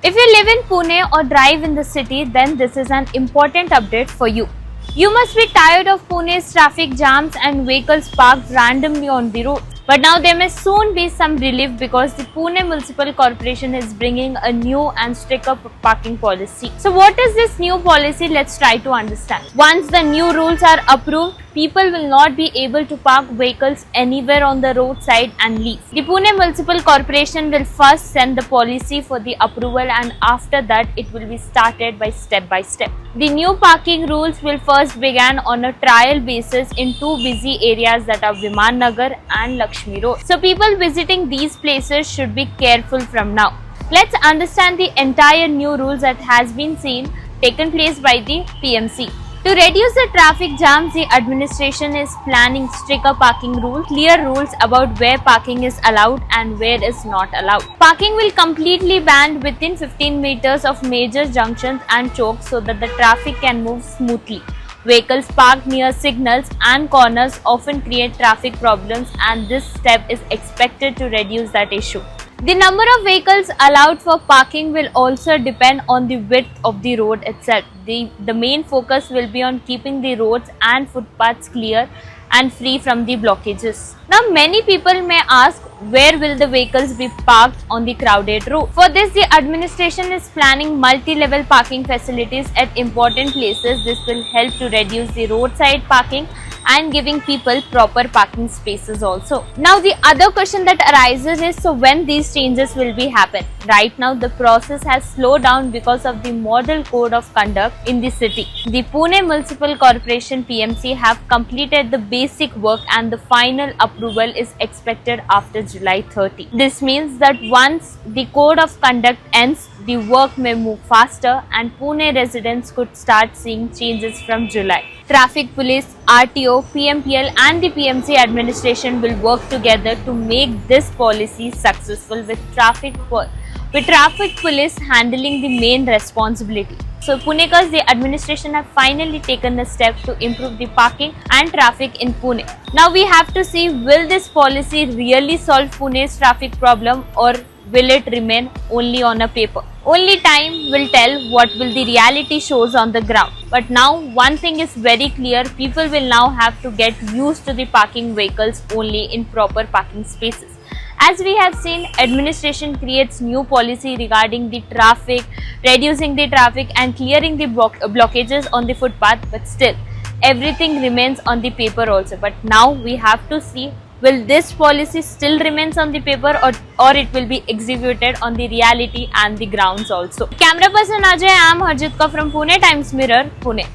If you live in Pune or drive in the city, then this is an important update for you. You must be tired of Pune's traffic jams and vehicles parked randomly on the road. But now there may soon be some relief because the Pune Municipal Corporation is bringing a new and stricter parking policy. So what is this new policy? Let's try to understand. Once the new rules are approved, people will not be able to park vehicles anywhere on the roadside and leave. The Pune Municipal Corporation will first send the policy for the approval, and after that it will be started by step. The new parking rules will first begin on a trial basis in two busy areas, that are Viman Nagar and Lakshmi Road. So people visiting these places should be careful from now. Let's understand the entire new rules that has been taken place by the PMC. To reduce the traffic jams, the administration is planning stricter parking rules, clear rules about where parking is allowed and where is not allowed. Parking will completely banned within 15 meters of major junctions and chokes so that the traffic can move smoothly. Vehicles parked near signals and corners often create traffic problems, and this step is expected to reduce that issue. The number of vehicles allowed for parking will also depend on the width of the road itself. The main focus will be on keeping the roads and footpaths clear and free from the blockages. Now many people may ask, where will the vehicles be parked on the crowded road? For this, the administration is planning multi-level parking facilities at important places. This will help to reduce the roadside parking and giving people proper parking spaces also. Now the other question that arises is, so when these changes will be happen? Right now the process has slowed down because of the model code of conduct in the city. The Pune Municipal Corporation PMC have completed the basic work and the final approval is expected after July 30. This means that once the code of conduct ends, the work may move faster and Pune residents could start seeing changes from July. Traffic Police, RTO, PMPL and the PMC administration will work together to make this policy successful, with traffic police handling the main responsibility. So Punekars, the administration have finally taken a step to improve the parking and traffic in Pune. Now we have to see, will this policy really solve Pune's traffic problem, or will it remain only on a paper? Only time will tell what will the reality shows on the ground. But now one thing is very clear, people will now have to get used to the parking vehicles only in proper parking spaces. As we have seen, administration creates new policy regarding the traffic, reducing the traffic and clearing the blockages on the footpath, but still everything remains on the paper also. But now we have to see, will this policy still remains on the paper, or it will be executed on the reality and the grounds also. Camera person Ajay, I am Harjitka from Pune Times Mirror, Pune.